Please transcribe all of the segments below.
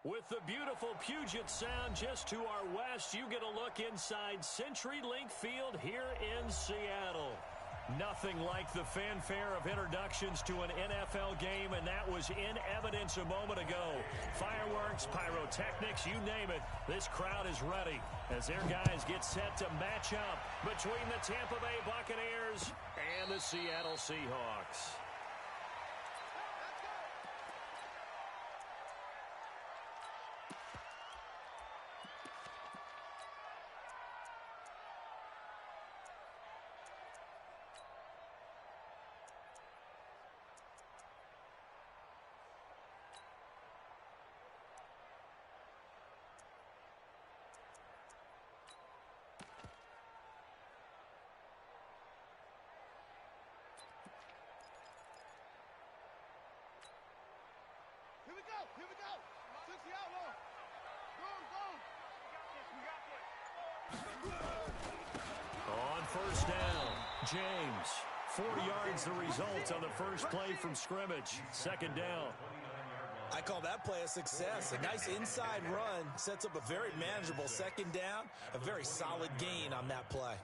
With the beautiful Puget Sound just to our west, you get a look inside CenturyLink Field here in Seattle. Nothing like the fanfare of introductions to an NFL game, and that was in evidence a moment ago. Fireworks, pyrotechnics, you name it, this crowd is ready as their guys get set to match up between the Tampa Bay Buccaneers and the Seattle Seahawks. Here we go. Took the outlaw. Go. On first down, James. 4 yards the result on the first play from scrimmage. Second down. I call that play a success. A nice inside run sets up a very manageable second down. A very solid gain on that play.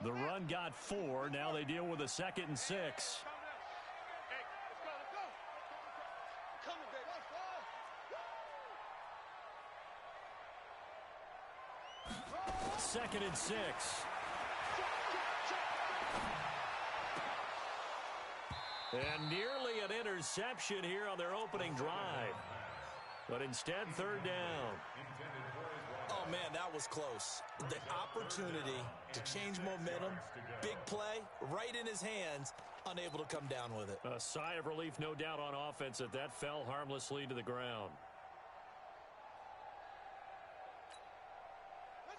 The run got 4. Now they deal with a 2nd and 6. Hey, let's go. Coming, baby. Second and 6. And nearly an interception here on their opening drive. But instead, third down. Oh, man, that was close. The opportunity to change momentum, big play, right in his hands, unable to come down with it. A sigh of relief, no doubt, on offense that that fell harmlessly to the ground.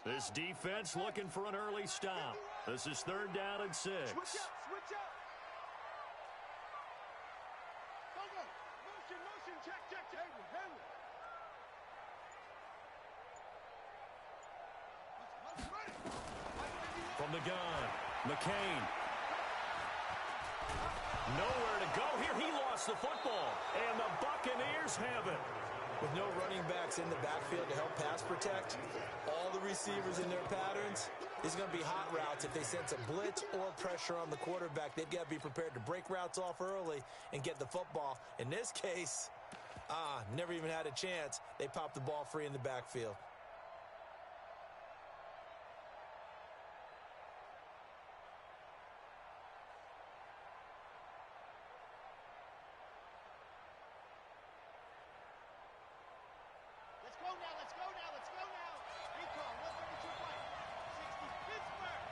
This defense looking for an early stop. This is third down and 6. Switch up. Go. Motion. Check. From the gun, McCain. Nowhere to go here. He lost the football, and the Buccaneers have it. With no running backs in the backfield to help pass protect, all the receivers in their patterns, these are going to be hot routes. If they sense a blitz or pressure on the quarterback, they've got to be prepared to break routes off early and get the football. In this case, never even had a chance. They popped the ball free in the backfield. Let's go now. Recall, 132 play. 60 Pittsburgh.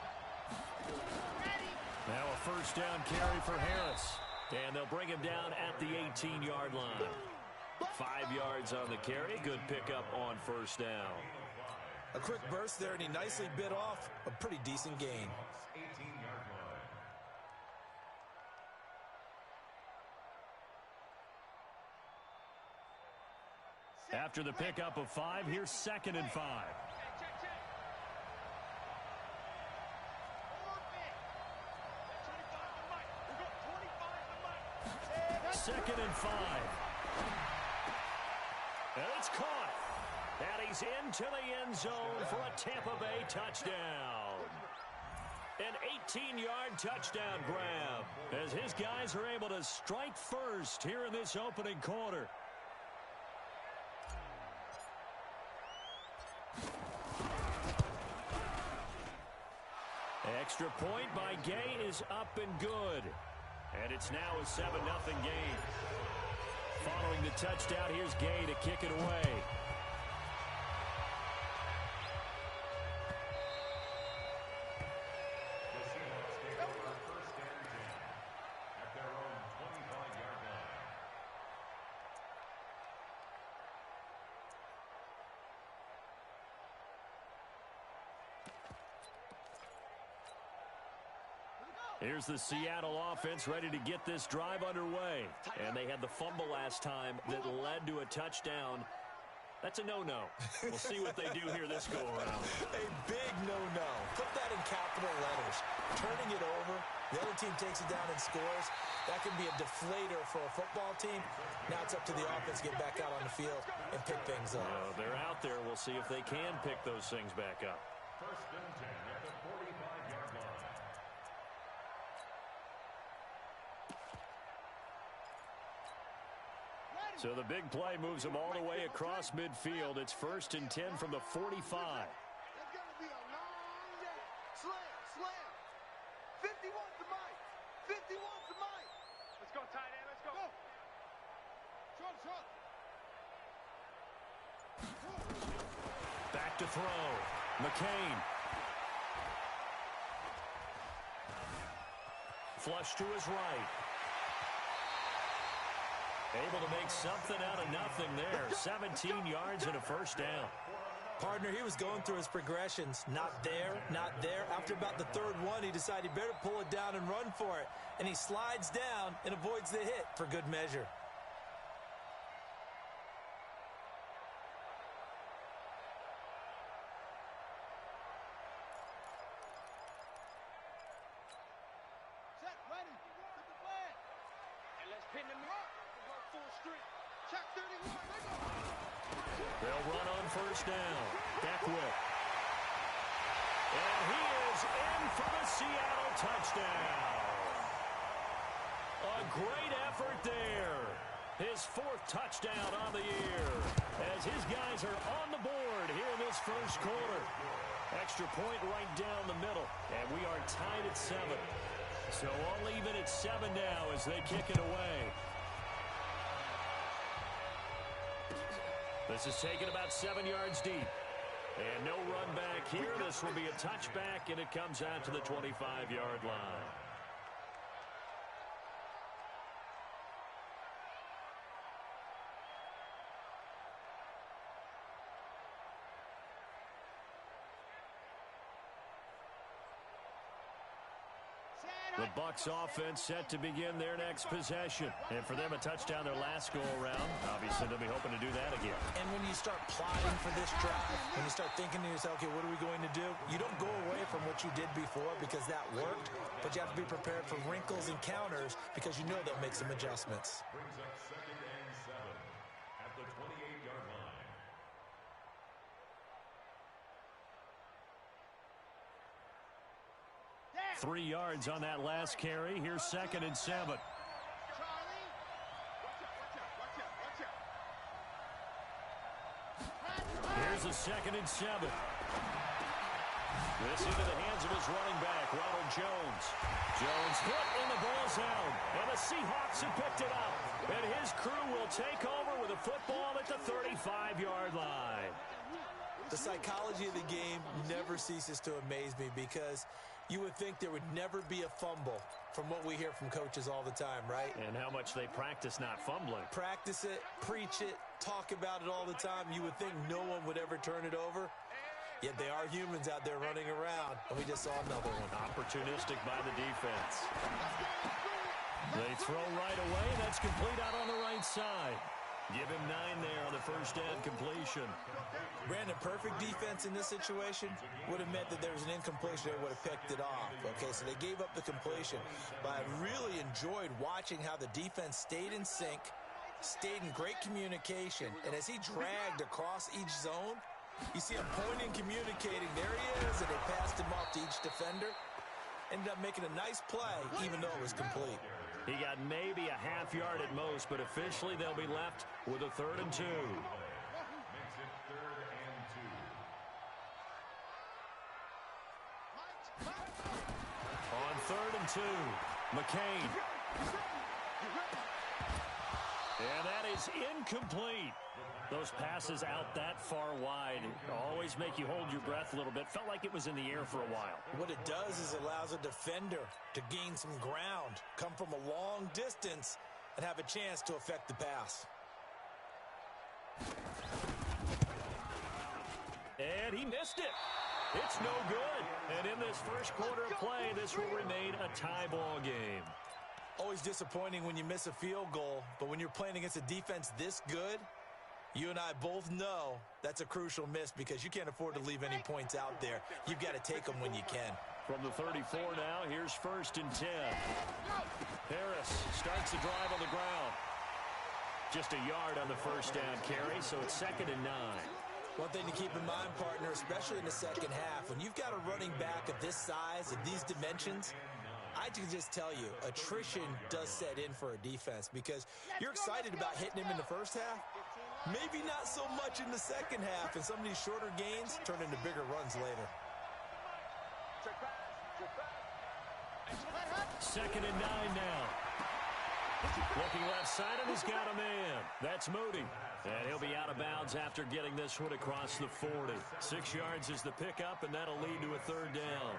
Ready. Now a first down carry for Harris. And they'll bring him down at the 18-yard line. 5 yards on the carry. Good pickup on first down. A quick burst there, and he nicely bit off a pretty decent gain. After the pickup of 5, here's 2nd and 5. Second and 5. And it's caught. And he's into the end zone for a Tampa Bay touchdown. An 18-yard touchdown grab as his guys are able to strike first here in this opening quarter. Extra point by Gay is up and good. And it's now a 7-0 game. Following the touchdown, here's Gay to kick it away. Here's the Seattle offense ready to get this drive underway. And they had the fumble last time that led to a touchdown. That's a no-no. We'll see what they do here this go-around. A big no-no. Put that in capital letters. Turning it over, the other team takes it down and scores. That can be a deflator for a football team. Now it's up to the offense to get back out on the field and pick things up. They're out there. We'll see if they can pick those things back up. First and 10 at the 45-yard line. So the big play moves them all the way across midfield. It's first and 10 from the 45. It's going to be a long day. Slam. 50 wants the mic. 50 wants the mic. Let's go, tight end. Let's go. Short. Back to throw. McCain. Flush to his right. Able to make something out of nothing there. 17 yards and a first down. Partner, he was going through his progressions. Not there. After about the third one, he decided he better pull it down and run for it. And he slides down and avoids the hit for good measure. Set, ready. Set the flag. And let's pin them up. Go full street. Check 31. They go. They'll run on first down. Beckwith. And he is in for the Seattle touchdown. A great effort there. His fourth touchdown on the year as his guys are on the board here in this first quarter. Extra point right down the middle, and we are tied at 7. So all even at 7 now as they kick it away. This is taken about 7 yards deep. And no run back here. This will be a touchback, and it comes out to the 25-yard line. The Bucs offense set to begin their next possession. And for them, a touchdown their last go-around. Obviously, they'll be hoping to do that again. And when you start plotting for this drive, when you start thinking to yourself, okay, what are we going to do? You don't go away from what you did before because that worked, but you have to be prepared for wrinkles and counters because you know they'll make some adjustments. Brings up second and 7 at the 28-yard line. 3 yards on that last carry. Here's second and 7. Charlie. Watch out. Here's a second and 7. This into the hands of his running back, Ronald Jones. Jones hit and the ball's out. And the Seahawks have picked it up. And his crew will take over with a football at the 35-yard line. The psychology of the game never ceases to amaze me because you would think there would never be a fumble from what we hear from coaches all the time, right? And how much they practice not fumbling. Practice it, preach it, talk about it all the time. You would think no one would ever turn it over. Yet they are humans out there running around, and we just saw another one. Opportunistic by the defense. They throw right away. That's complete out on the right side. Give him 9 there on the first down completion. Brandon, perfect defense in this situation would have meant that there was an incompletion. They would have picked it off. Okay, so they gave up the completion. But I really enjoyed watching how the defense stayed in sync, stayed in great communication. And as he dragged across each zone, you see him pointing, communicating. There he is, and they passed him off to each defender. Ended up making a nice play, even though it was complete. He got maybe a half yard at most, but officially they'll be left with a 3rd and 2. Makes it 3rd and 2. On 3rd and 2, McCain. And that is incomplete. Those passes out that far wide always make you hold your breath a little bit. Felt like it was in the air for a while. What it does is it allows a defender to gain some ground, come from a long distance, and have a chance to affect the pass. And he missed it. It's no good. And in this first quarter of play, this will remain a tie ball game. Always disappointing when you miss a field goal, but when you're playing against a defense this good, You and I both know that's a crucial miss because you can't afford to leave any points out there. You've got to take them when you can. From the 34 now, here's 1st and 10. Harris starts the drive on the ground. Just a yard on the first down carry, so it's 2nd and 9. One thing to keep in mind, partner, especially in the second half, when you've got a running back of this size, of these dimensions, I can just tell you, attrition does set in for a defense because you're excited about hitting him in the first half. Maybe not so much in the second half, and some of these shorter gains turn into bigger runs later. 2nd and 9 now. Looking left side, and he's got a man. That's Moody. And he'll be out of bounds after getting this one across the 40. 6 yards is the pickup, and that'll lead to a 3rd down.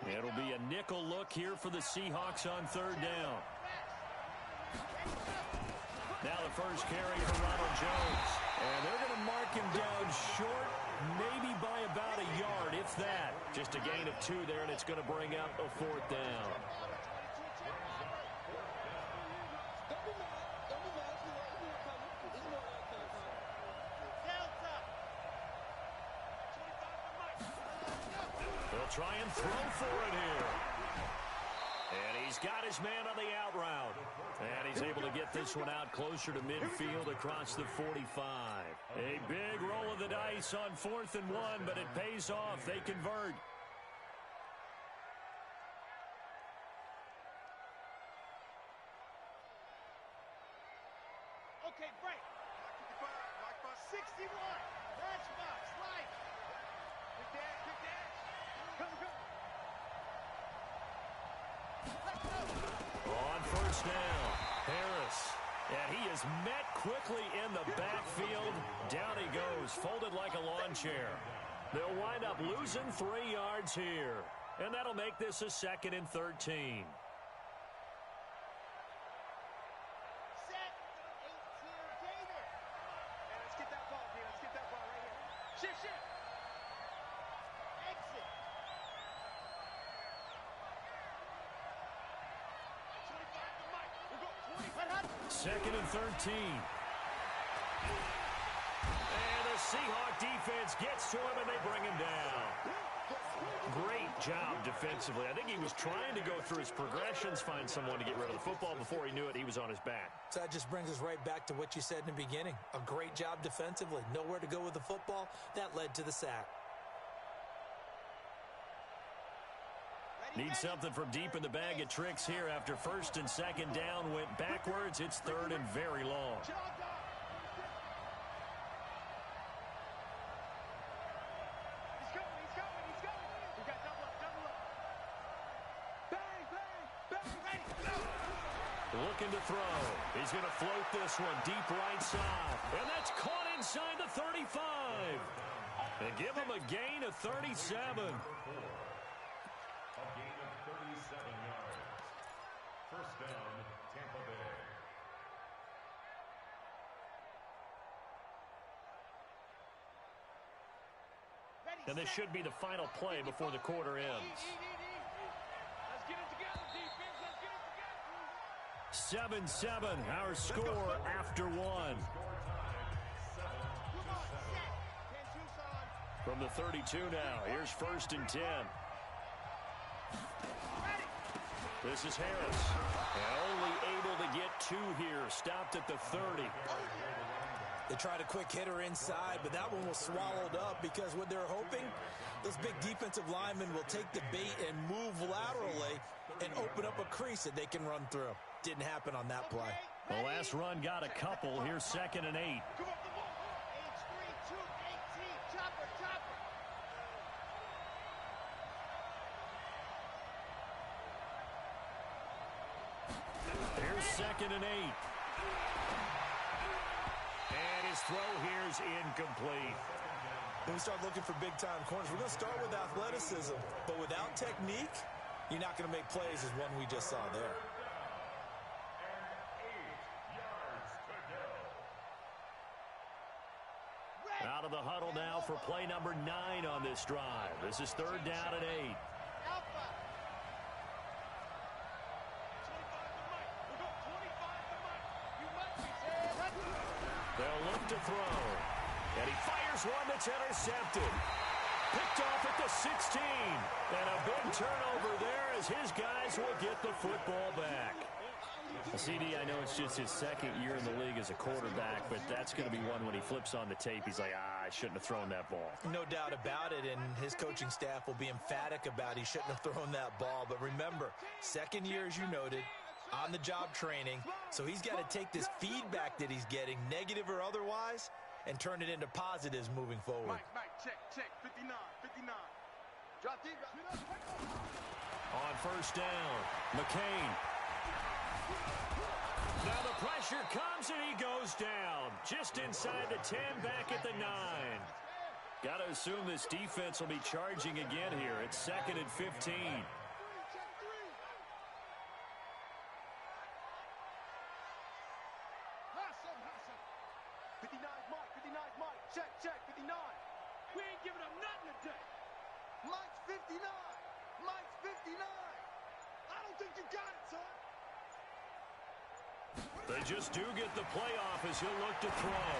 It'll be a nickel look here for the Seahawks on 3rd down. Now the first carry for Ronald Jones. And they're going to mark him down short, maybe by about a yard, if that. Just a gain of 2 there, and it's going to bring up a 4th down. They'll try and throw for it here. And he's got his man on the out route. And he's able to get this one out closer to midfield across the 45. A big roll of the dice on 4th and 1, but it pays off. They convert. Okay, break. 61. That's Bucs. Life. Big dash, big dash. Come, come. On 1st down, Harris. And he is met quickly in the backfield. Down he goes, folded like a lawn chair. They'll wind up losing 3 yards here. And that'll make this a 2nd and 13. Second and 13. And the Seahawk defense gets to him, and they bring him down. Great job defensively. I think he was trying to go through his progressions, find someone to get rid of the football. Before he knew it, he was on his back. So that just brings us right back to what you said in the beginning. A great job defensively. Nowhere to go with the football. That led to the sack. Need something from deep in the bag of tricks here after 1st and 2nd down went backwards. It's 3rd and very long. He's going. We got double up. Bang, bang, bang. Looking to throw. He's going to float this one deep right side. And that's caught inside the 35. And give him a gain of 37. A gain of 37 yards. 1st down, Tampa Bay. And this should be the final play before the quarter ends. Let's get it together, defense. Let's get it together. 7-7, our score after 1. From the 32 now, here's 1st and 10. This is Harris. And only able to get 2 here. Stopped at the 30. They tried a quick hitter inside, but that one was swallowed up because what they're hoping, those big defensive linemen will take the bait and move laterally and open up a crease that they can run through. Didn't happen on that play. The last run got a couple. Here's 2nd and 8. Here's 2nd and 8. And his throw here's incomplete. When we start looking for big-time corners, we're going to start with athleticism. But without technique, you're not going to make plays as one we just saw there. Out of the huddle now for play number 9 on this drive. This is 3rd down and 8. They'll look to throw. And he fires one that's intercepted. Picked off at the 16. And a big turnover there as his guys will get the football back. CD, I know it's just his 2nd year in the league as a quarterback, but that's going to be one when he flips on the tape. He's like, I shouldn't have thrown that ball. No doubt about it, and his coaching staff will be emphatic about he shouldn't have thrown that ball. But remember, 2nd year, as you noted, on-the-job training, so he's got to take this feedback that he's getting, negative or otherwise, and turn it into positives moving forward. Mike, check, 59. Drop deep. On 1st down, McCain. Now the pressure comes and he goes down. Just inside the 10, back at the 9. Got to assume this defense will be charging again here. It's 2nd and 15. 59 Mike. Check, 59. We ain't giving up nothing today. Mike's 59. Mike's 59. I don't think you got it, son. They just do get the playoff as he'll look to throw.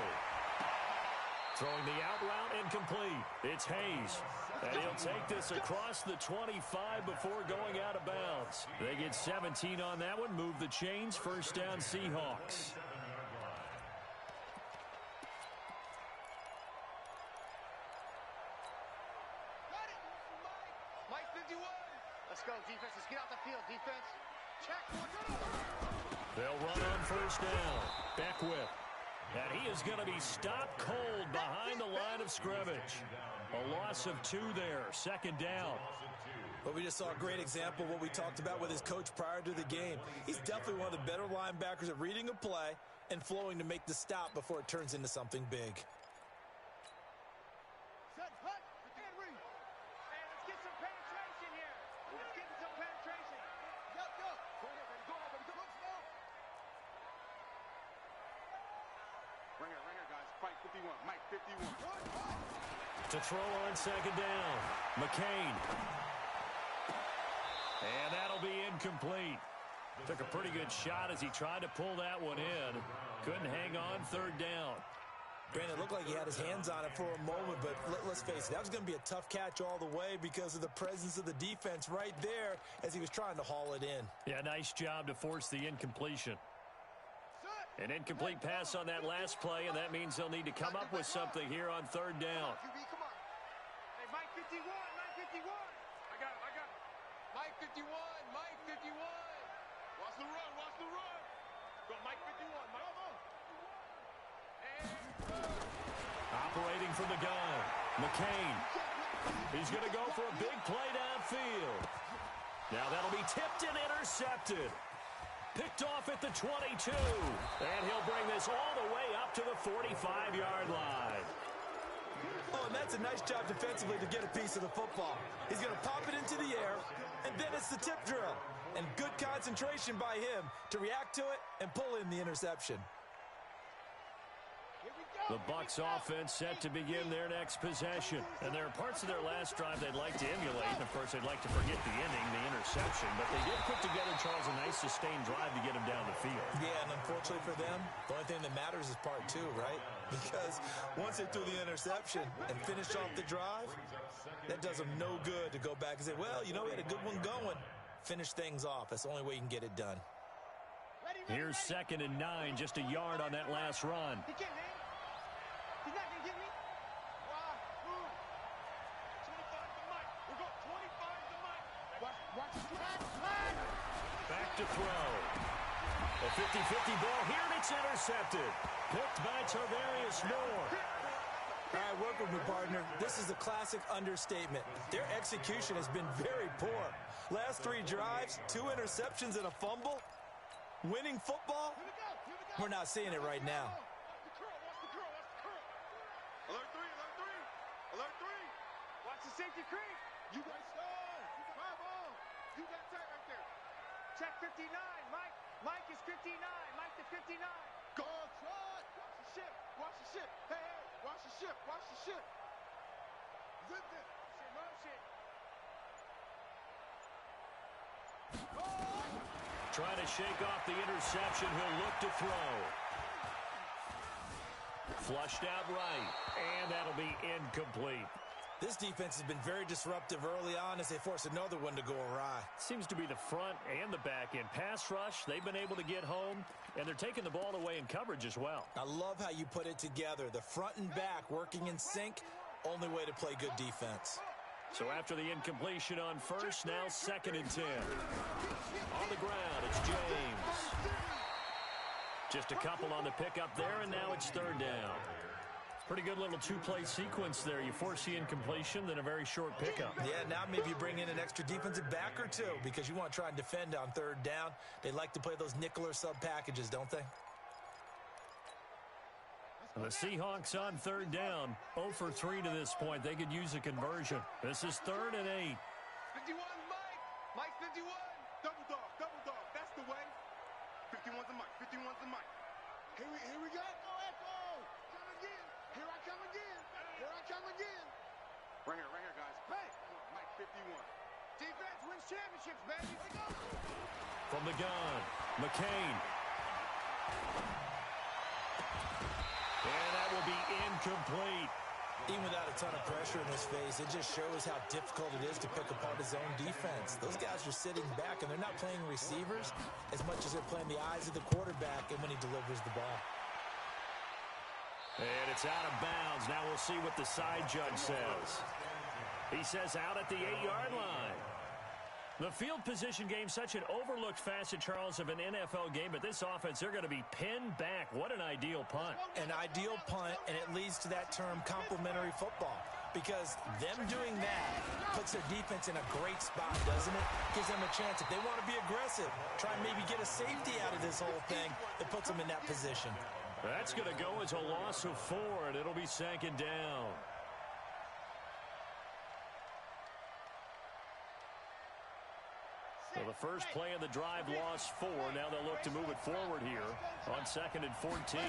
Throwing the out route incomplete. It's Hayes. And he'll take this across the 25 before going out of bounds. They get 17 on that one. Move the chains. 1st down Seahawks. Mike 51. Let's go, defense. Let's get out the field, defense. Check. They'll run on 1st down. Beckwith. And he is going to be stopped cold behind the line of scrimmage. A loss of 2 there. 2nd down. But we just saw a great example of what we talked about with his coach prior to the game. He's definitely one of the better linebackers at reading a play and flowing to make the stop before it turns into something big. Set, hut, and read. Hey, let's get some penetration here. Let's get some penetration. Go. Go ahead, baby. Go, baby. Go. Ringer, guys. Fight 51. Mike 51. To throw on 2nd down. McCain. And that'll be incomplete. Took a pretty good shot as he tried to pull that one in. Couldn't hang on 3rd down. Brandon, it looked like he had his hands on it for a moment, but let's face it, that was going to be a tough catch all the way because of the presence of the defense right there as he was trying to haul it in. Yeah, nice job to force the incompletion. An incomplete pass on that last play, and that means they'll need to come up with something here on 3rd down. QB, come on. Hey, Mike 51. I got it. Mike 51. Watch the run. Go, Mike 51. Mike. Operating from the gun, McCain. He's going to go for a big play downfield. Now that'll be tipped and intercepted. Picked off at the 22. And he'll bring this all the way up to the 45-yard line. Oh, and that's a nice job defensively to get a piece of the football. He's going to pop it into the air, and then it's the tip drill. And good concentration by him to react to it and pull in the interception. The Bucs offense set to begin their next possession. And there are parts of their last drive they'd like to emulate. And, of course, they'd like to forget the ending, the interception. But they did put together, Charles, a nice sustained drive to get him down the field. Yeah, and unfortunately for them, the only thing that matters is part 2, right? Because once they threw the interception and finished off the drive, that does them no good to go back and say, well, you know, we had a good one going. Finish things off. That's the only way you can get it done. Here's 2nd and 9, just a yard on that last run. He can't hang. He's not going to get me. Wow. 25 to Mike. We'll go 25 to Mike. Watch his pass. Back to throw. A 50-50 ball here, and it's intercepted. Picked by Tarvarius Moore. All right, work with me, partner. This is a classic understatement. Their execution has been very poor. Last 3 drives, 2 interceptions and a fumble. Winning football? We're not seeing it right now. Alert 3. Watch the safety creep. You got stars. You got tight right there. Check 59. Mike is 59. Mike to 59. Go, Trot. Watch the ship. Hey, watch the ship. Trying to shake off the interception. He'll look to throw. Flushed out right, and that'll be incomplete. This defense has been very disruptive early on as they force another one to go awry. Seems to be the front and the back end. Pass rush, they've been able to get home, and they're taking the ball away in coverage as well. I love how you put it together. The front and back working in sync, only way to play good defense. So after the incompletion on first, now 2nd and 10. On the ground, it's James. Just a couple on the pickup there, and now it's 3rd down. Pretty good little two-play sequence there. You force the incompletion, then a very short pickup. Yeah, now maybe you bring in an extra defensive back or two because you want to try and defend on 3rd down. They like to play those nickel or sub packages, don't they? The Seahawks on 3rd down, 0 for 3 to this point. They could use a conversion. This is 3rd and 8. 51, Mike. Mike, 51. Double dog, double dog. That's the way. 51's a Mike. 51's a Mike. Here we go. Go ahead, go. Come again. Here I come again. Here I come again. Right here, guys. Hey. Mike, 51. Defense wins championships, baby. Let's go. From the gun, McCain. And that will be incomplete. Even without a ton of pressure in his face, it just shows how difficult it is to pick apart his own defense. Those guys are sitting back, and they're not playing receivers as much as they're playing the eyes of the quarterback and when he delivers the ball. And it's out of bounds. Now we'll see what the side judge says. He says out at the 8-yard line. The field position game, such an overlooked facet, Charles, of an NFL game, but this offense, they're going to be pinned back. What an ideal punt. An ideal punt, and it leads to that term complementary football, because them doing that puts their defense in a great spot, doesn't it? Gives them a chance. If they want to be aggressive, try and maybe get a safety out of this whole thing, it puts them in that position. That's going to go as a loss of 4, and it'll be 2nd down. So the first play of the drive lost 4. Now they'll look to move it forward here on 2nd and 14.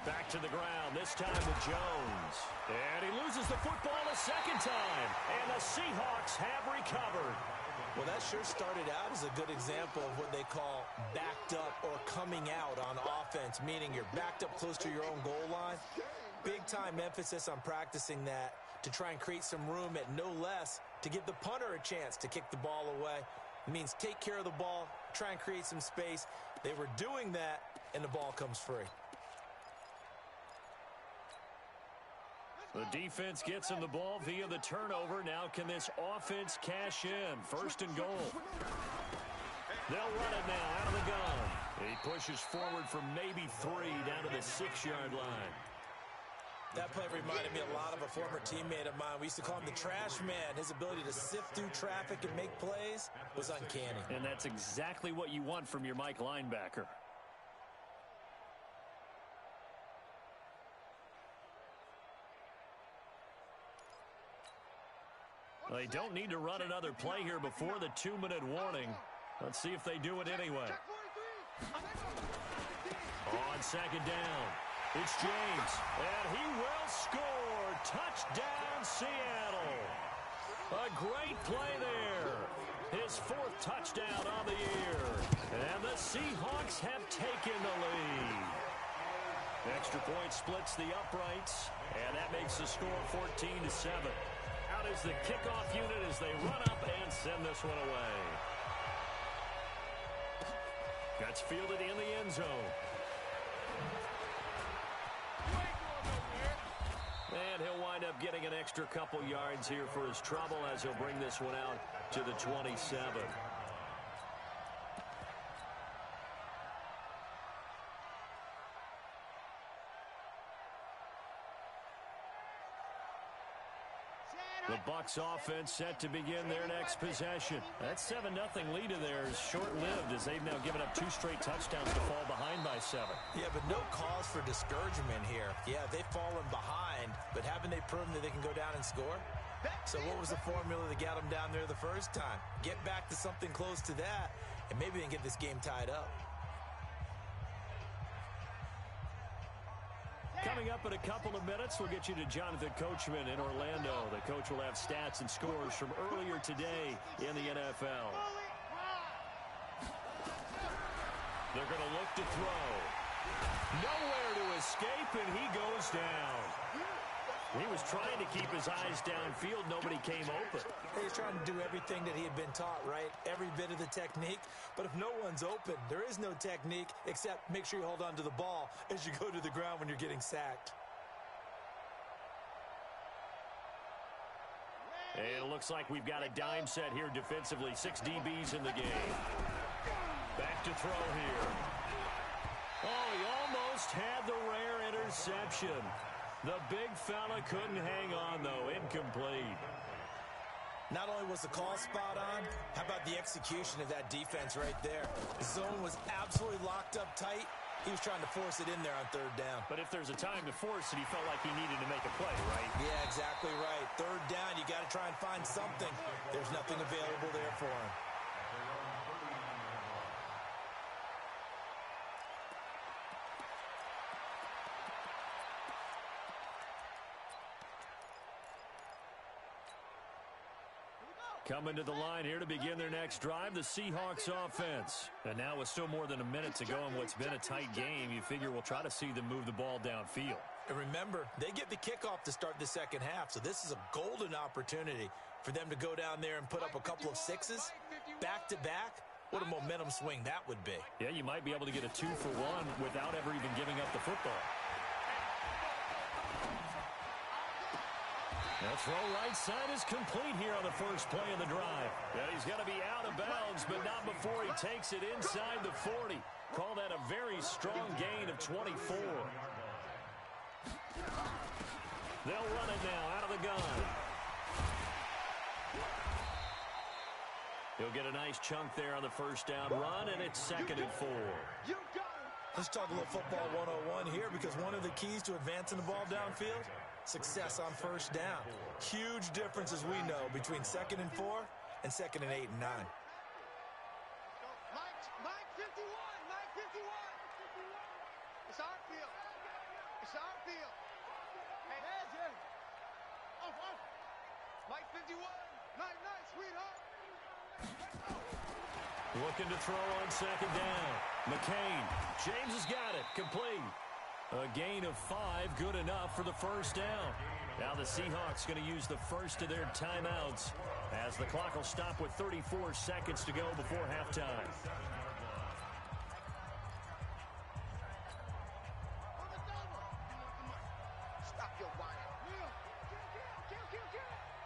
Back to the ground, this time with Jones. And he loses the football a 2nd time. And the Seahawks have recovered. Well, that sure started out as a good example of what they call backed up or coming out on offense, meaning you're backed up close to your own goal line. Big-time emphasis on practicing that to try and create some room at no less to give the punter a chance to kick the ball away. It means take care of the ball, try and create some space. They were doing that, and the ball comes free. The defense gets him the ball via the turnover. Now can this offense cash in? 1st and goal. They'll run it now out of the gun. He pushes forward for maybe 3 down to the 6-yard line. That play reminded me a lot of a former teammate of mine. We used to call him the trash man. His ability to sift through traffic and make plays was uncanny. And that's exactly what you want from your Mike linebacker. They don't need to run another play here before the 2-minute warning. Let's see if they do it anyway. On 2nd down. It's James, and he will score. Touchdown, Seattle. A great play there. His 4th touchdown on the year. And the Seahawks have taken the lead. Extra point splits the uprights, and that makes the score 14-7. Out is the kickoff unit as they run up and send this one away. That's fielded in the end zone. And he'll wind up getting an extra couple yards here for his trouble as he'll bring this one out to the 27. The Bucs offense set to begin their next possession. That 7-0 lead of theirs short-lived as they've now given up 2 straight touchdowns to fall behind by 7. Yeah, but no cause for discouragement here. Yeah, they've fallen behind, but haven't they proven that they can go down and score? So what was the formula that got them down there the first time? Get back to something close to that, and maybe they can get this game tied up. Coming up in a couple of minutes, we'll get you to Jonathan Coachman in Orlando. The coach will have stats and scores from earlier today in the NFL. They're going to look to throw. Nowhere to escape, and he goes down. He was trying to keep his eyes downfield. Nobody came open. He's trying to do everything that he had been taught, right? Every bit of the technique. But if no one's open, there is no technique except make sure you hold on to the ball as you go to the ground when you're getting sacked. And it looks like we've got a dime set here defensively. 6 DBs in the game. Back to throw here. Oh, he almost had the rare interception. The big fella couldn't hang on, though. Incomplete. Not only was the call spot on, how about the execution of that defense right there? The zone was absolutely locked up tight. He was trying to force it in there on third down. But if there's a time to force it, he felt like he needed to make a play, right? Yeah, exactly right. Third down, you got to try and find something. There's nothing available there for him. Coming to the line here to begin their next drive, the Seahawks offense. And now with still more than a minute to go in what's been a tight game, you figure we'll try to see them move the ball downfield. And remember, they get the kickoff to start the second half, so this is a golden opportunity for them to go down there and put up a couple of sixes back-to-back. What a momentum swing that would be. Yeah, you might be able to get a 2-for-1 without ever even giving up the football. Now throw right side is complete here on the first play of the drive. Yeah, he's going to be out of bounds, but not before he takes it inside the 40. Call that a very strong gain of 24. They'll run it now out of the gun. He'll get a nice chunk there on the first down run, and it's 2nd and 4. Let's talk a little football 101 here, because one of the keys to advancing the ball downfield, success on first down. Huge difference, as we know, between 2nd and 4 and 2nd and 8 and 9. Mike 51, Mike 51. It's our field. It's our field. Hey, Jay. Mike 51. Nice, sweetheart. Looking to throw on 2nd down. McCain. James has got it. Complete. A gain of 5, good enough for the first down. Now the Seahawks going to use the first of their timeouts as the clock will stop with 34 seconds to go before halftime. Stop your whining.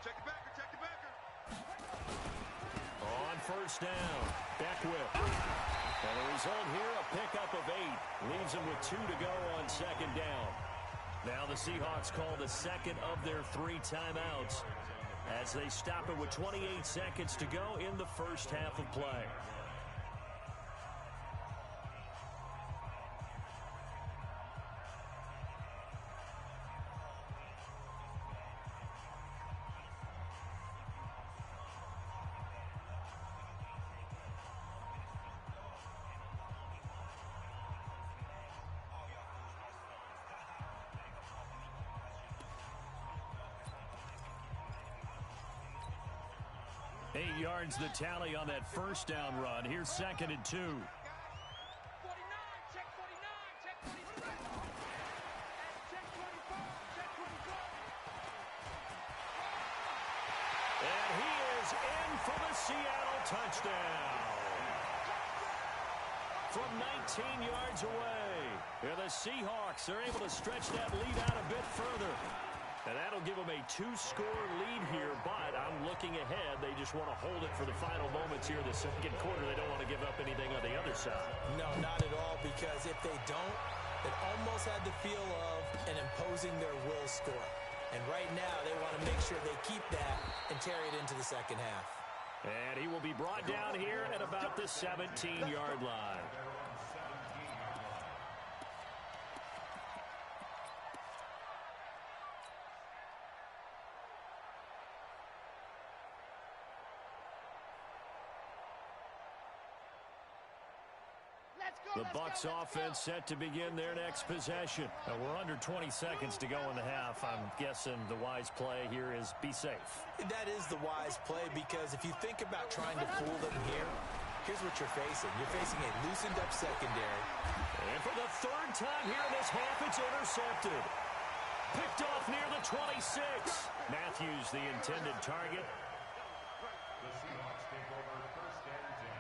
Check the backer. On first down, Beckwith. And the result here, a pickup of 8. Leaves them with 2 to go on 2nd down. Now the Seahawks call the second of their 3 timeouts as they stop it with 28 seconds to go in the first half of play. Eight yards the tally on that first down run. Here's 2nd and 2. Check 49, check 43. Check 24, check 24. And he is in for the Seattle touchdown. From 19 yards away. Yeah, the Seahawks are able to stretch that lead out a bit further. And that'll give them a 2-score lead here, but I'm looking ahead. They just want to hold it for the final moments here in the second quarter. They don't want to give up anything on the other side. No, not at all, because if they don't, it almost had the feel of an imposing their will score. And right now, they want to make sure they keep that and carry it into the second half. And he will be brought down here at about the 17-yard line. The Bucs offense set to begin their next possession. We're under 20 seconds to go in the half. I'm guessing the wise play here is be safe. That is the wise play, because if you think about trying to fool them here, here's what you're facing. You're facing a loosened up secondary. And for the third time here in this half, it's intercepted. Picked off near the 26. Matthews, the intended target. The Seahawks take over 1st and 10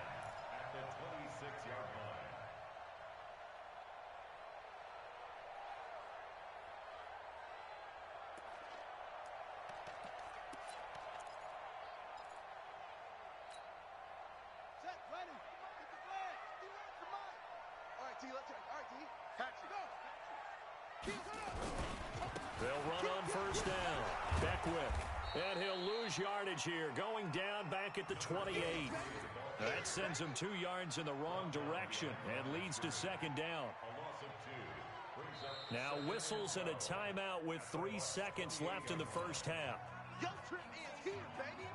at the 26-yard line. Set, ready. Get the flag. All right, T, let's turn. All right, T. Hatchet. Go. They'll run on first down. Beckwith. And he'll lose yardage here. Going down back at the 28. That sends him 2 yards in the wrong direction and leads to second down. A loss of 2 brings up Now whistles and a timeout with 3 seconds left in the first half. Young Trent is here, baby.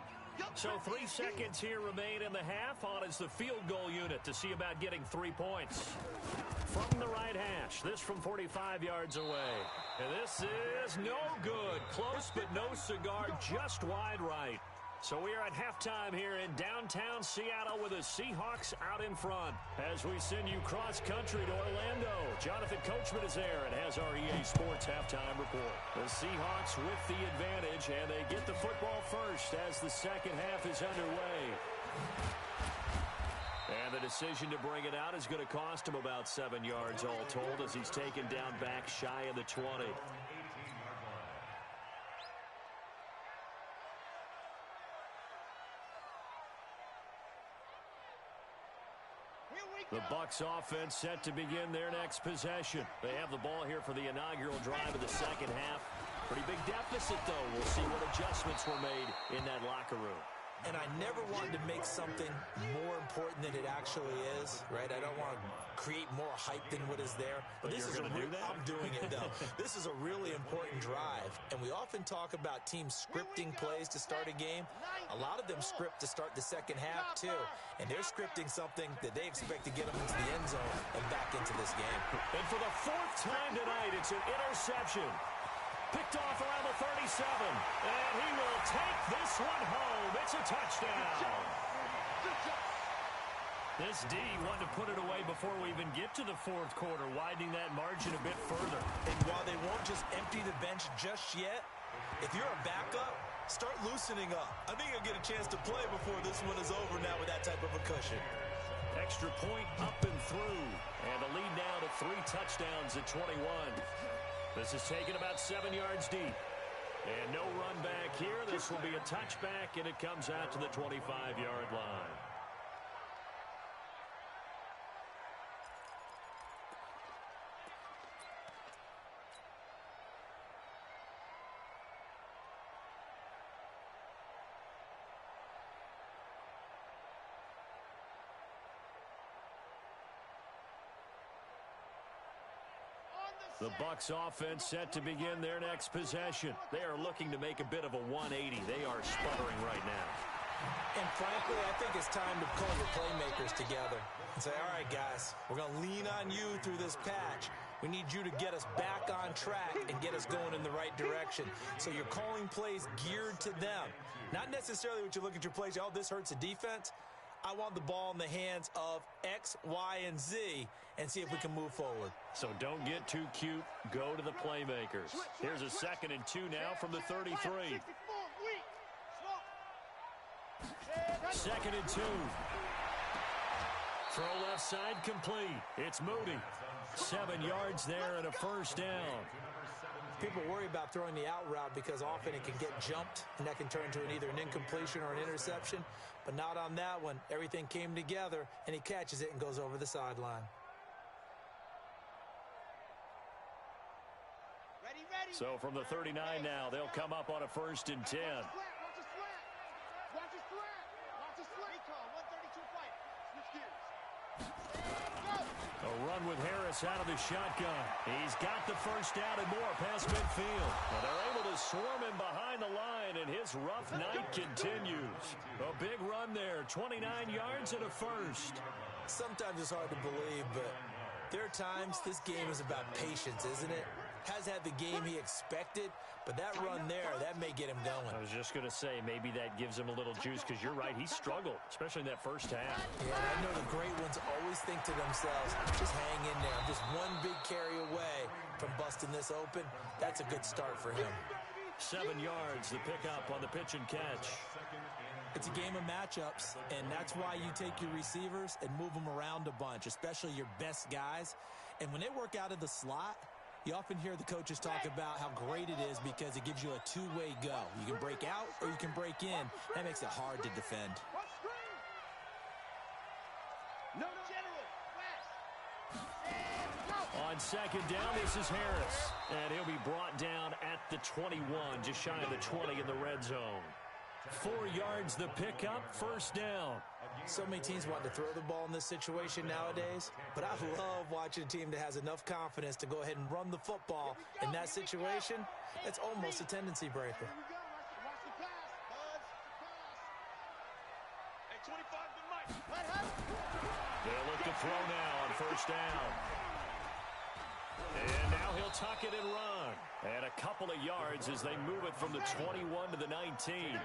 So 3 seconds here remain in the half. On is the field goal unit to see about getting 3 points. From the right hash, this from 45 yards away. And this is no good. Close but no cigar, just wide right. So we are at halftime here in downtown Seattle with the Seahawks out in front. As we send you cross-country to Orlando, Jonathan Coachman is there and has our EA Sports halftime report. The Seahawks with the advantage, and they get the football first as the second half is underway. And the decision to bring it out is going to cost him about 7 yards all told, as he's taken down back shy of the 20. The Bucs offense set to begin their next possession. They have the ball here for the inaugural drive of the second half. Pretty big deficit, though. We'll see what adjustments were made in that locker room. And I never wanted to make something more important than it actually is, right? I don't want to create more hype than what is there. But this is going to do that? I'm doing it, though. This is a really important drive. And we often talk about teams scripting plays to start a game. A lot of them script to start the second half, too. And they're scripting something that they expect to get them into the end zone and back into this game. And for the 4th time tonight, it's an interception. Picked off around the 37. And he will take this one home. It's a touchdown. This D wanted to put it away before we even get to the 4th quarter, widening that margin a bit further. And while they won't just empty the bench just yet, if you're a backup, start loosening up. I think you'll get a chance to play before this one is over now with that type of a cushion. Extra point up and through. And the lead now to 3 touchdowns at 21. This is taken about 7 yards deep. And no run back here. This will be a touchback, and it comes out to the 25-yard line. The Bucs offense set to begin their next possession. They are looking to make a bit of a 180. They are sputtering right now. And frankly, I think it's time to call your playmakers together and say, all right, guys, we're going to lean on you through this patch. We need you to get us back on track and get us going in the right direction. So you're calling plays geared to them. Not necessarily what you look at your plays, oh, this hurts the defense. I want the ball in the hands of X, Y, and Z and see if we can move forward. So don't get too cute. Go to the playmakers. Here's a 2nd and 2 now from the 33. 2nd and 2. Throw left side complete. It's Moody. 7 yards there and a first down. People worry about throwing the out route because often it can get jumped, and that can turn into either an incompletion or an interception. But not on that one. Everything came together, and he catches it and goes over the sideline. Ready. So from the 39 now, they'll come up on a 1st and 10. Watch his flat. 132 fight. Switch gears. A run with Harris out of the shotgun. He's got the first down and more past midfield. Well, they're able to swarm him behind the line, and his rough night continues. A big run there, 29 yards and a first. Sometimes it's hard to believe, but there are times this game is about patience, isn't it? Has had the game he expected, but that run there, that may get him going. I was just going to say, maybe that gives him a little juice, because you're right, he struggled, especially in that first half. Yeah, I know the great ones always think to themselves, just hang in there. I'm just one big carry away from busting this open. That's a good start for him. 7 yards, the pickup on the pitch and catch. It's a game of matchups, and that's why you take your receivers and move them around a bunch, especially your best guys. And when they work out of the slot, you often hear the coaches talk about how great it is because it gives you a two-way go. You can break out or you can break in. That makes it hard to defend. On second down, this is Harris. And he'll be brought down at the 21, just shy of the 20 in the red zone. 4 yards the pickup, first down. So many teams want to throw the ball in this situation nowadays, but I love watching a team that has enough confidence to go ahead and run the football in that situation. That's almost a tendency breaker. They'll look to throw now on first down. And now he'll tuck it and run. And a couple of yards as they move it from the 21 to the 19.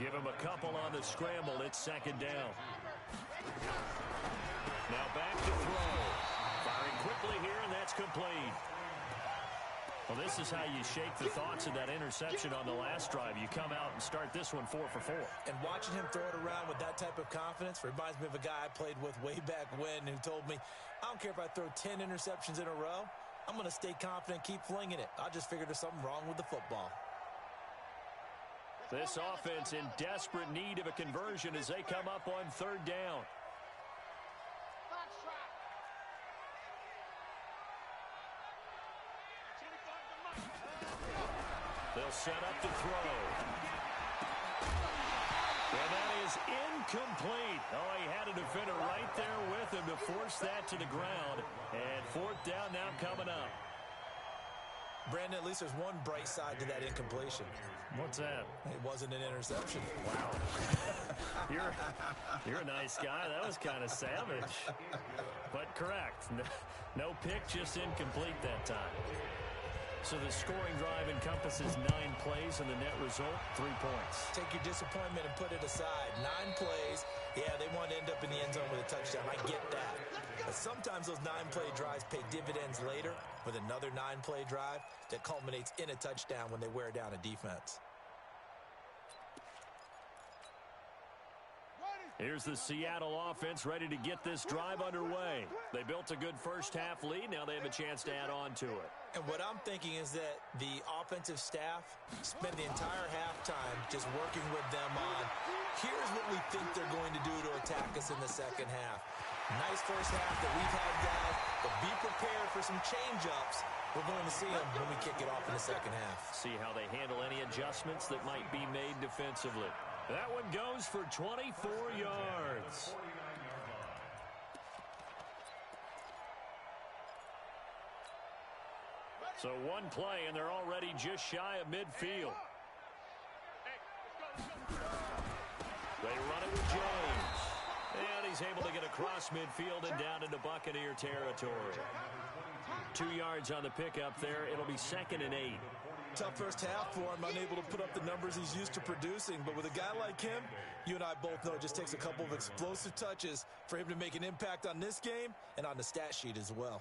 Give him a couple on the scramble. It's second down. Now back to throw. Firing quickly here, and that's complete. Well, this is how you shake the thoughts of that interception on the last drive. You come out and start this one 4 for 4. And watching him throw it around with that type of confidence reminds me of a guy I played with way back when who told me, I don't care if I throw 10 interceptions in a row. I'm going to stay confident, keep flinging it. I just figured there's something wrong with the football. This offense in desperate need of a conversion as they come up on third down. They'll set up to throw. And that is incomplete. Oh, he had a defender right there with him to force that to the ground. And fourth down now coming up. Brandon, at least there's one bright side to that incompletion. What's that? It wasn't an interception. Wow. You're a nice guy. That was kind of savage. But correct. No pick, just incomplete that time. So the scoring drive encompasses 9 plays, and the net result, 3 points. Take your disappointment and put it aside. 9 plays. Yeah, they want to end up in the end zone with a touchdown. I get that. But sometimes those 9-play drives pay dividends later with another 9-play drive that culminates in a touchdown when they wear down a defense. Here's the Seattle offense ready to get this drive underway. They built a good first-half lead. Now they have a chance to add on to it. And what I'm thinking is that the offensive staff spend the entire halftime just working with them on, here's what we think they're going to do to attack us in the second half. Nice first half that we've had, guys, but be prepared for some change-ups. We're going to see them when we kick it off in the second half. See how they handle any adjustments that might be made defensively. That one goes for 24 yards. So one play, and they're already just shy of midfield. They run it with Jones. And he's able to get across midfield and down into Buccaneer territory. 2 yards on the pickup there. It'll be 2nd and 8. Tough first half for him, unable to put up the numbers he's used to producing. But with a guy like him, you and I both know it just takes a couple of explosive touches for him to make an impact on this game and on the stat sheet as well.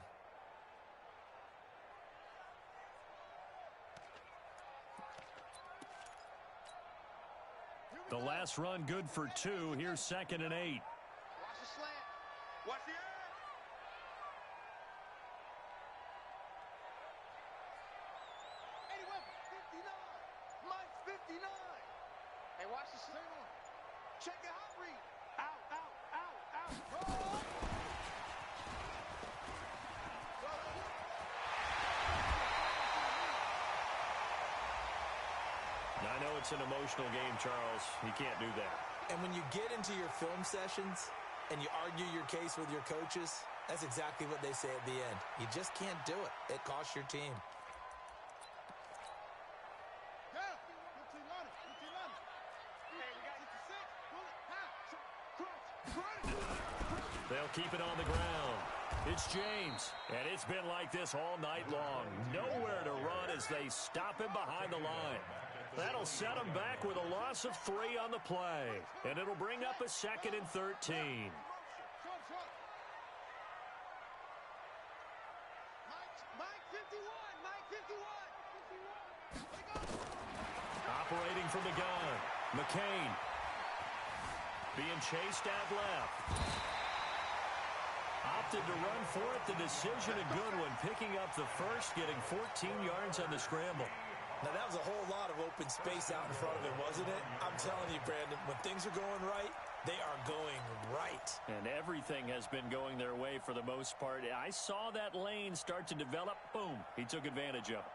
The last run good for 2. Here's 2nd and 8. Watch the slant. Watch the air. Mike's 59. Hey, watch the slant. Check the hot read. Out, out, out, out. Oh. I know it's an emotional game, Charles. You can't do that. And when you get into your film sessions and you argue your case with your coaches, that's exactly what they say at the end. You just can't do it. It costs your team. They'll keep it on the ground. It's James, and it's been like this all night long. Nowhere to run as they stop him behind the line. That'll set him back with a loss of 3 on the play, and it'll bring up a 2nd and 13. Operating from the gun, McCain. Being chased out left. Opted to run for it. The decision a good one. Picking up the first, getting 14 yards on the scramble. Now, that was a whole lot of open space out in front of him, wasn't it? I'm telling you, Brandon, when things are going right, they are going right. And everything has been going their way for the most part. I saw that lane start to develop. Boom. He took advantage of it.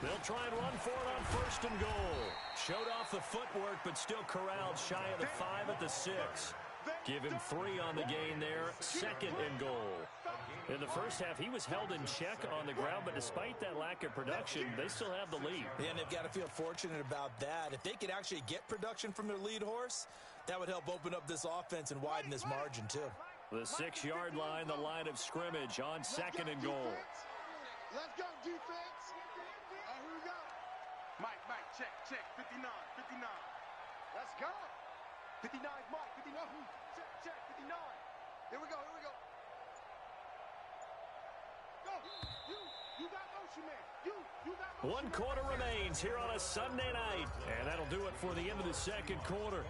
They'll try and run for it on 1st and goal. Showed off the footwork, but still corralled shy of the 5 at the 6. Give him 3 on the gain there. 2nd and goal. In the first half, he was held in check on the ground, but despite that lack of production, they still have the lead. Yeah, and they've got to feel fortunate about that. If they could actually get production from their lead horse, that would help open up this offense and widen this margin, too. The 6-yard line, the line of scrimmage on 2nd and goal. Let's go, defense. Here we go. Mike, check, 59. Let's go. 59, Mike, 59. Check, 59. Here we go. Go. You got motion, man. You got motion. 1 quarter remains here on a Sunday night. And that'll do it for the end of the 2nd quarter.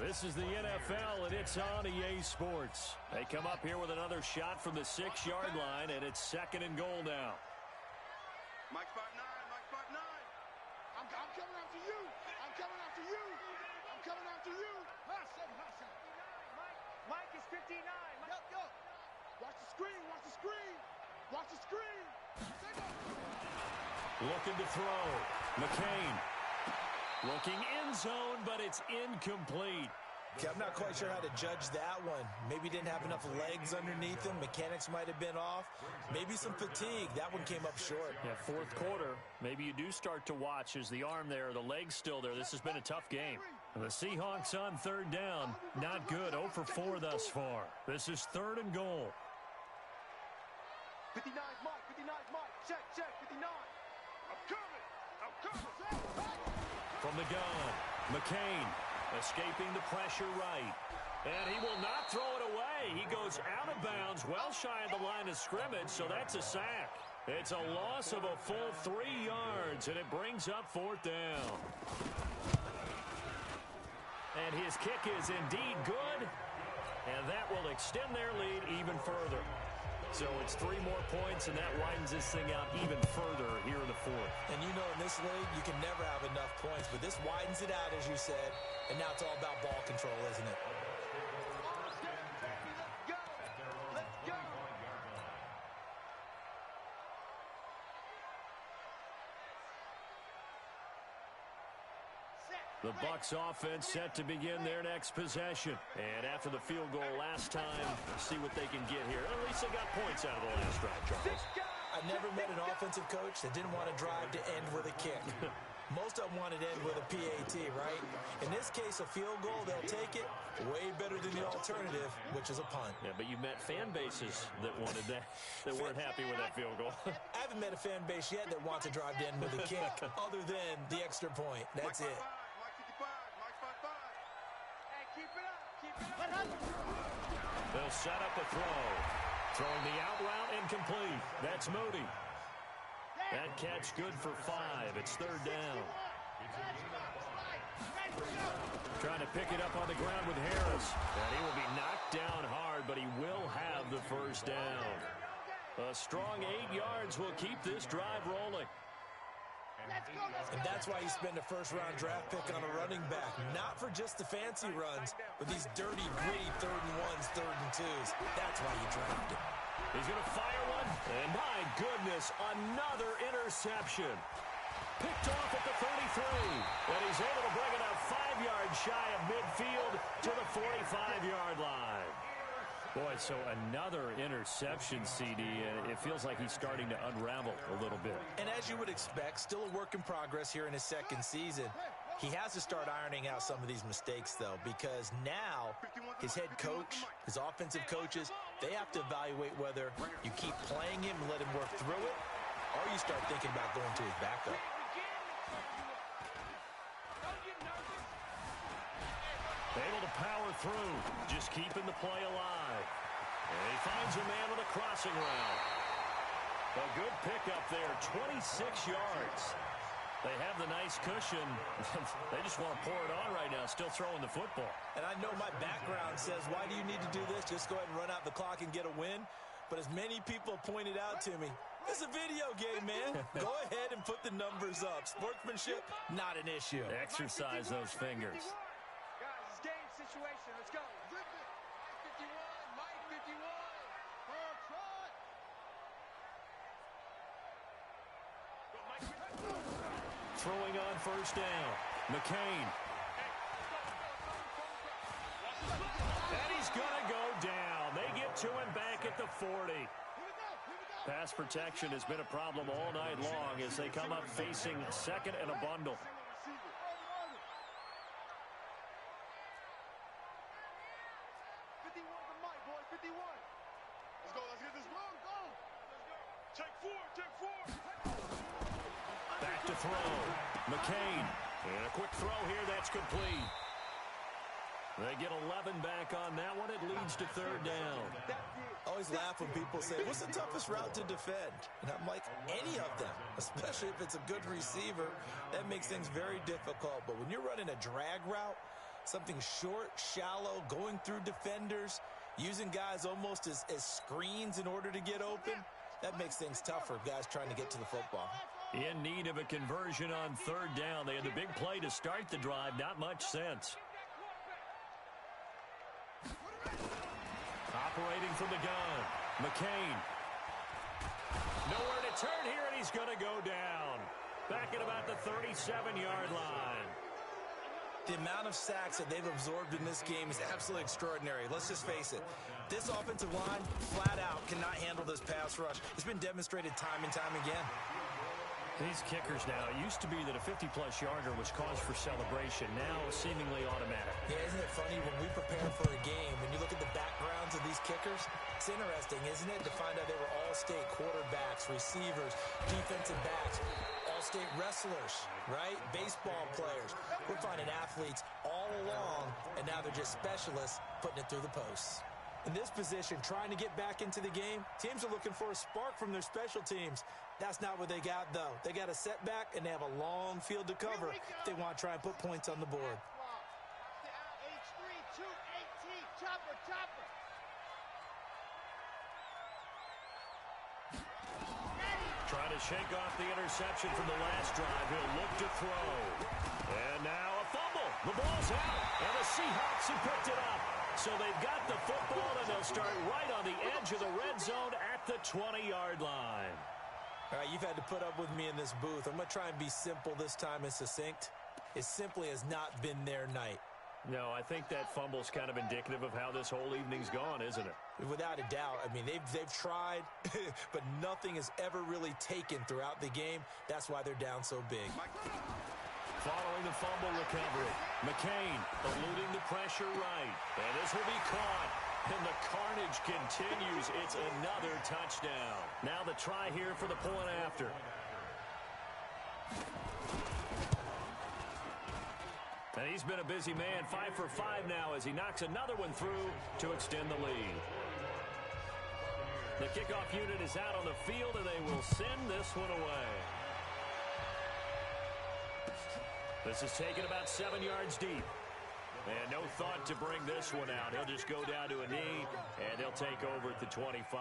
This is the NFL, and it's on EA Sports. They come up here with another shot from the 6-yard line, and it's 2nd and goal now. Mike 5'9". I'm coming after you. Mike is 59. Yo. Watch the screen. Looking to throw. McCain. Looking end zone, but it's incomplete. Okay, I'm not quite sure how to judge that one. Maybe didn't have enough legs underneath him. Mechanics might have been off. Maybe some fatigue. That one came up short. Yeah, 4th quarter. Maybe you do start to watch as the arm there, the leg's still there. This has been a tough game. The Seahawks on 3rd down. Not good. 0 for 4 thus far. This is 3rd and goal. 59, Mike. Check, 59. I'm coming. From the gun, McCain escaping the pressure right. And he will not throw it away. He goes out of bounds, well shy of the line of scrimmage, so that's a sack. It's a loss of a full 3 yards, and it brings up 4th down. And his kick is indeed good, and that will extend their lead even further. So it's 3 more points, and that widens this thing out even further here in the 4th. And you know in this league, you can never have enough points, but this widens it out, as you said, and now it's all about ball control, isn't it? The Bucs offense set to begin their next possession. And after the field goal last time, see what they can get here. At least they got points out of the last drive, Charles. I never met an offensive coach that didn't want to drive to end with a kick. Most of them wanted to end with a PAT, right? In this case, a field goal, they'll take it. Way better than the alternative, which is a punt. Yeah, but you met fan bases that wanted that, that weren't happy with that field goal. I haven't met a fan base yet that wants to drive to end with a kick, other than the extra point. That's it. They'll set up a throw. Throwing the out route incomplete. That's Moody. That catch good for 5. It's 3rd down. Trying to pick it up on the ground with Harris. And he will be knocked down hard, but he will have the 1st down. A strong 8 yards will keep this drive rolling. And that's why you spend a 1st-round draft pick on a running back. Not for just the fancy runs, but these dirty, gritty 3rd and 1s, 3rd and 2s. That's why you draft him. He's going to fire one. And my goodness, another interception. Picked off at the 33. And he's able to bring it up 5 yards shy of midfield to the 45-yard line. Boy, so another interception, CD. It feels like he's starting to unravel a little bit. And as you would expect, still a work in progress here in his second season. He has to start ironing out some of these mistakes, though, because now his head coach, his offensive coaches, they have to evaluate whether you keep playing him and let him work through it, or you start thinking about going to his backup. Able to power through, just keeping the play alive. And he finds a man with a crossing route. A good pickup there, 26 yards. They have the nice cushion. They just want to pour it on right now, still throwing the football. And I know my background says, why do you need to do this? Just go ahead and run out the clock and get a win. But as many people pointed out to me, it's a video game, man. Go ahead and put the numbers up. Sportsmanship, not an issue. Exercise those fingers. Guys, it's game situation. Let's go. 51, Mike 51. Throwing on first down. McCain. And he's going to go down. They get to him back at the 40. Pass protection has been a problem all night long as they come up facing second and a bundle. 51 to Mike, boy. 51. Let's go. Let's get this ball. Go. Take four. Take four. Back to throw. McCain. And a quick throw here. That's complete. They get 11 back on that one. It leads to third down. I always laugh when people say, what's the toughest route to defend? And I'm like, any of them, especially if it's a good receiver. That makes things very difficult. But when you're running a drag route, something short, shallow, going through defenders, using guys almost as screens in order to get open, that makes things tougher, guys trying to get to the football. In need of a conversion on third down. They had the big play to start the drive. Not much sense. Operating from the gun. McCain. Nowhere to turn here, and he's going to go down. Back at about the 37-yard line. The amount of sacks that they've absorbed in this game is absolutely extraordinary. Let's just face it. This offensive line, flat out, cannot handle this pass rush. It's been demonstrated time and time again. These kickers now, it used to be that a 50-plus yarder was cause for celebration. Now, seemingly automatic. Yeah, isn't it funny when we prepare for a game, when you look at the backgrounds of these kickers, it's interesting, isn't it, to find out they were all-state quarterbacks, receivers, defensive backs, all-state wrestlers, right? Baseball players. We're finding athletes all along, and now they're just specialists putting it through the posts. In this position, trying to get back into the game, teams are looking for a spark from their special teams. That's not what they got, though. They got a setback, and they have a long field to cover if they want to try and put points on the board. H3, 218, chopper. Trying to shake off the interception from the last drive. He'll look to throw. And now a fumble. The ball's out, and the Seahawks have picked it up. So they've got the football, and they'll start right on the edge of the red zone at the 20-yard line. All right, you've had to put up with me in this booth. I'm going to try and be simple this time and succinct. It simply has not been their night. No, I think that fumble's kind of indicative of how this whole evening's gone, isn't it? Without a doubt. I mean, they've tried, but nothing has ever really taken throughout the game. That's why they're down so big. Following the fumble recovery, McCain eluding the pressure right. And this will be caught. And the carnage continues. It's another touchdown. Now the try here for the point after. And he's been a busy man, 5 for 5 now as he knocks another one through to extend the lead. The kickoff unit is out on the field, and they will send this one away. This is taken about 7 yards deep. And no thought to bring this one out. He'll just go down to a knee, and they'll take over at the 25.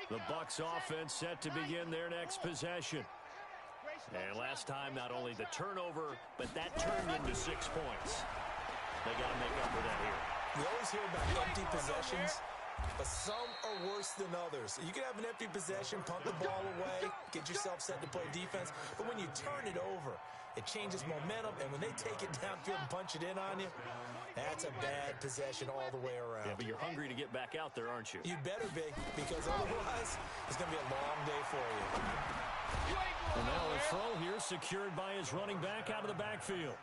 The Bucs offense set to begin their next possession. And last time, not only the turnover, but that turned into 6 points. They got to make up for that here. We always hear about empty possessions, But some are worse than others. You can have an empty possession, punt the ball away, get yourself set to play defense. But when you turn it over, it changes momentum. And when they take it downfield and punch it in on you, that's a bad possession all the way around. Yeah, but you're hungry to get back out there, aren't you? You better be, because otherwise it's going to be a long day for you. And now a throw here secured by his running back out of the backfield.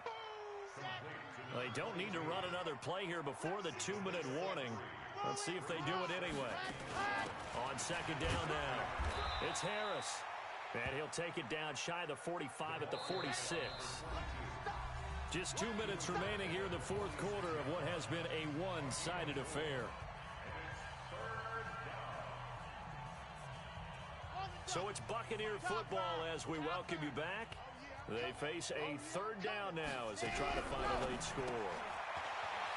They don't need to run another play here before the 2-minute warning. Let's see if they do it anyway. On second down now, it's Harris. And he'll take it down shy of the 45 at the 46. Just 2 minutes remaining here in the fourth quarter of what has been a one-sided affair. So it's Buccaneer football as we welcome you back. They face a third down now as they try to find a late score.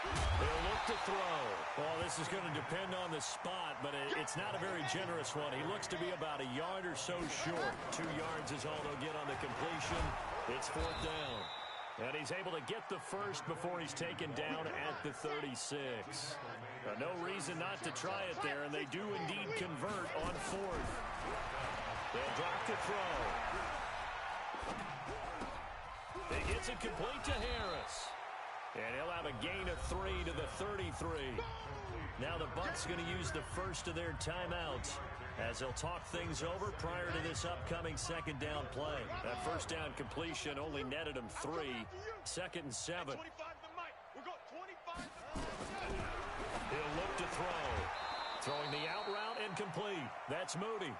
They'll look to throw. Well, this is going to depend on the spot, but it's not a very generous one. He looks to be about a yard or so short. 2 yards is all they'll get on the completion. It's fourth down. And he's able to get the first before he's taken down at the 36. No reason not to try it there, and they do indeed convert on fourth. They'll drop to throw. He gets it complete to Harris. And he'll have a gain of 3 to the 33. Now the Bucs going to use the first of their timeouts as they'll talk things over prior to this upcoming second down play. That first down completion only netted him 3. Second and 7. He'll look to throw. Throwing the out route incomplete. That's Moody.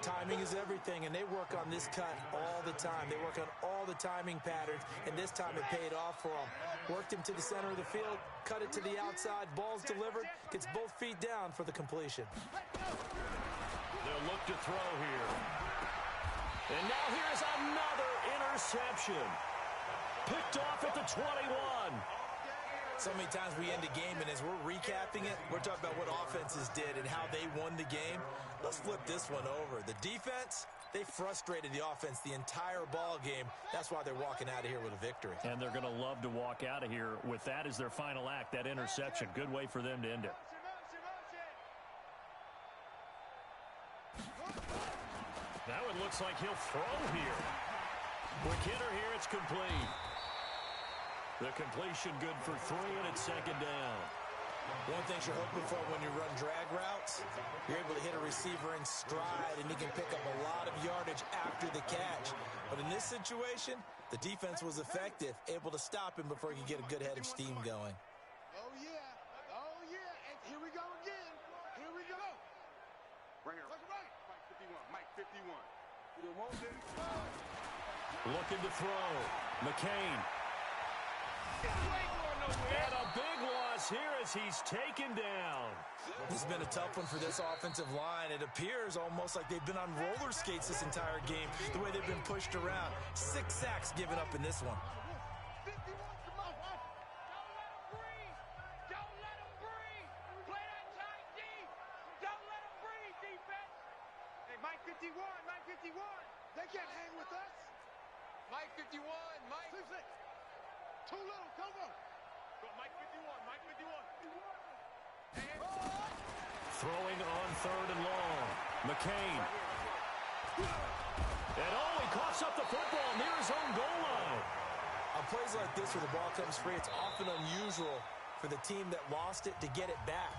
Timing is everything, and they work on this cut all the time. They work on all the timing patterns, and this time it paid off for them. Worked him to the center of the field, cut it to the outside, ball's delivered, gets both feet down for the completion. They'll look to throw here. And now here's another interception. Picked off at the 21. So many times we end a game, and as we're recapping it, we're talking about what offenses did and how they won the game. Let's flip this one over. The defense, they frustrated the offense the entire ball game. That's why they're walking out of here with a victory. And they're going to love to walk out of here with that as their final act, that interception. Good way for them to end it. Now it looks like he'll throw here. Quick hitter here, it's complete. The completion good for 3, and it's second down. One thing you're hoping for when you run drag routes, you're able to hit a receiver in stride, and he can pick up a lot of yardage after the catch. But in this situation, the defense was effective, able to stop him before he could get a good head of steam going. Oh, yeah. Oh, yeah. And here we go again. Here we go. Right here. Right. Mike 51. Mike 51. Looking to throw. McCain. And a big loss here as he's taken down. It's been a tough one for this offensive line. It appears almost like they've been on roller skates this entire game, the way they've been pushed around. 6 sacks given up in this one. Mike 51. They can't hang with us. Mike 51. Mike. Too little. Come on. Mike 51. Throwing on third and long. McCain. And he coughs up the football near his own goal line. On plays like this where the ball comes free, it's often unusual for the team that lost it to get it back.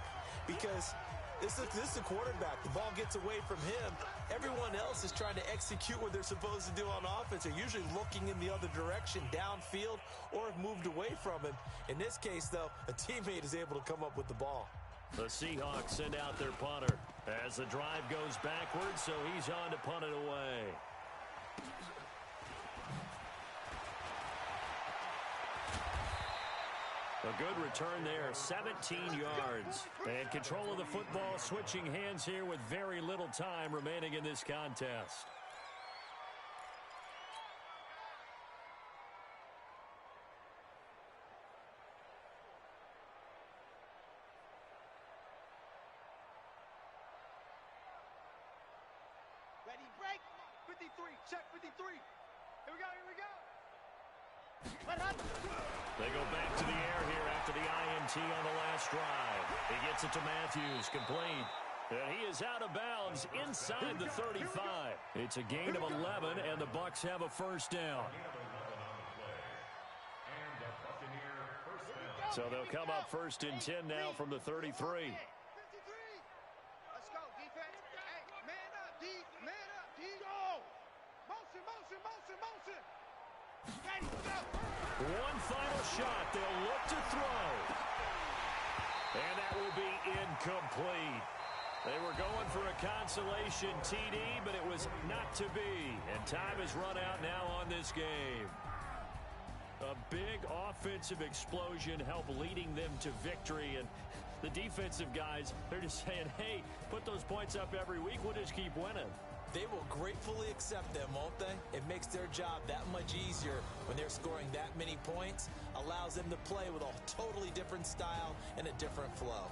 Because this is the quarterback. The ball gets away from him. Everyone else is trying to execute what they're supposed to do on offense. They're usually looking in the other direction, downfield, or have moved away from him. In this case, though, a teammate is able to come up with the ball. The Seahawks send out their punter as the drive goes backwards, so he's on to punt it away. A good return there, 17 yards. And control of the football switching hands here with very little time remaining in this contest. Ready, break. 53. Check 53. Here we go. They go back to the air here after the INT on the last drive. He gets Gets it to Matthews, complete. And he is out of bounds inside the 35. It's a gain of 11, and the Bucs have a first down. So they'll come up first and 10 now from the 33. 53. Let's go, defense. Hey, man up, D. Man up, D. Go. Motion, motion, motion, motion. Ready, go. One final shot. They'll look to throw. And that will be incomplete. They were going for a consolation TD, but it was not to be. And time has run out now on this game. A big offensive explosion helped leading them to victory. And the defensive guys, they're just saying, hey, put those points up every week. We'll just keep winning. They will gratefully accept them, won't they? It makes their job that much easier when they're scoring that many points. Allows them to play with a totally different style and a different flow.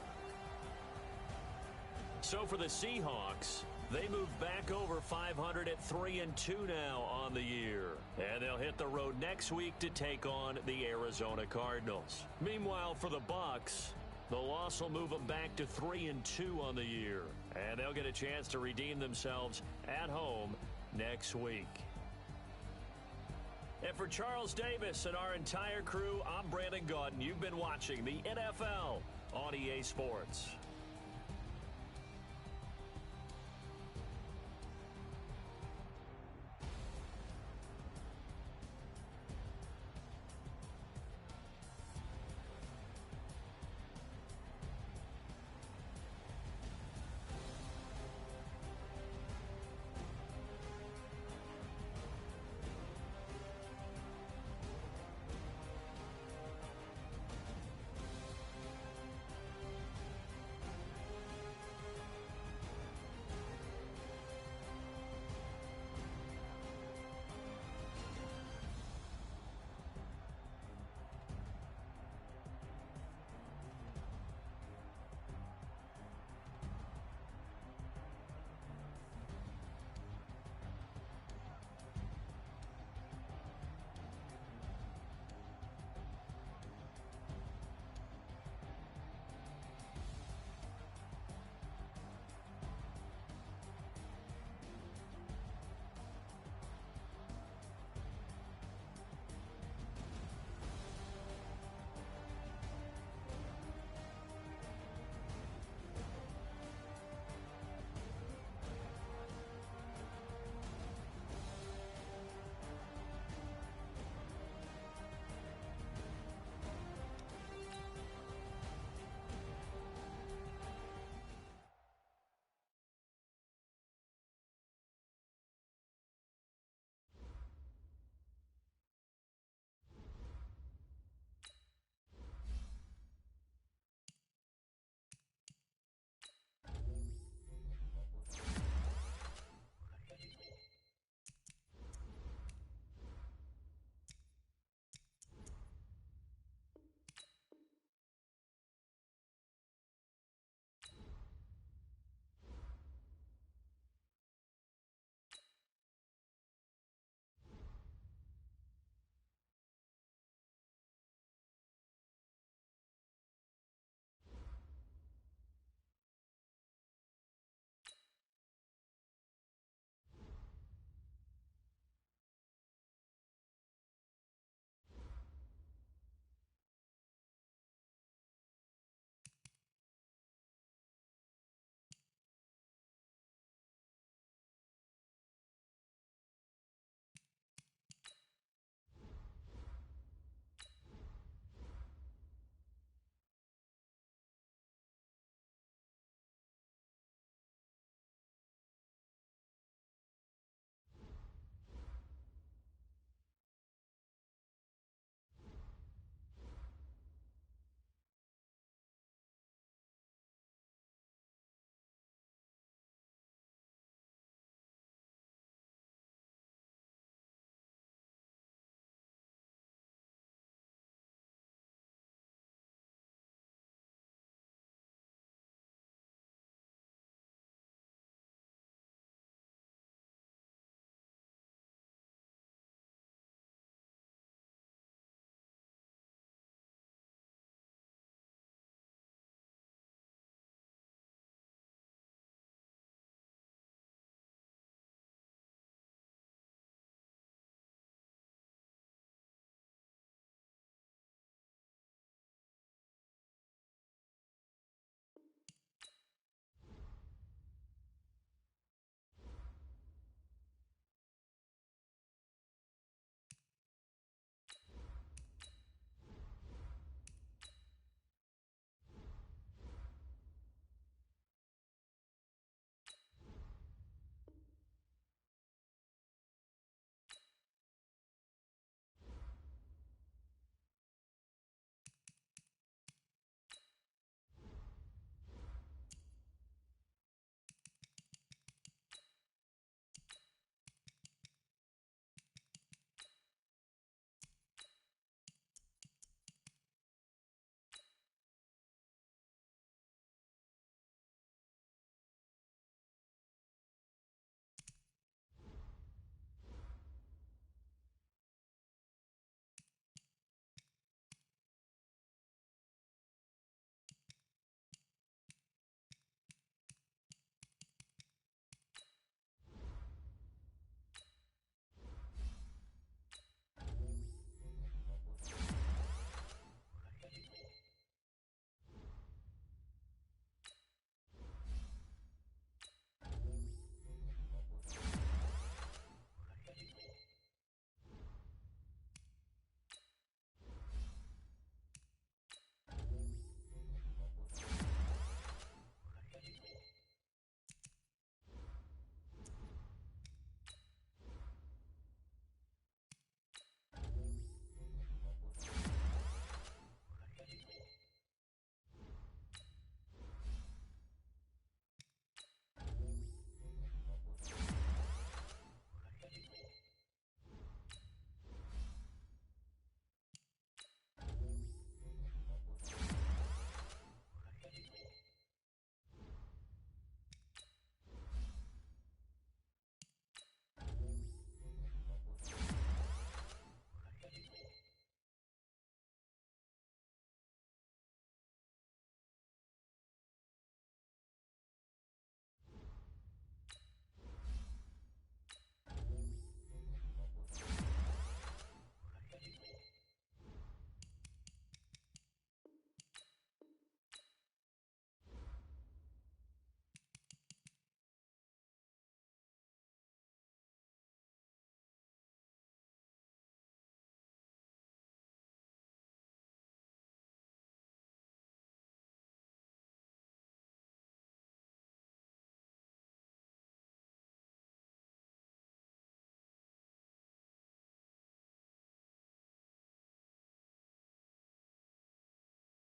So for the Seahawks, they move back over 500 at 3-2 now on the year. And they'll hit the road next week to take on the Arizona Cardinals. Meanwhile, for the Bucs, the loss will move them back to 3-2 on the year. And they'll get a chance to redeem themselves at home next week. And for Charles Davis and our entire crew, I'm Brandon Gaudin. You've been watching the NFL on EA Sports.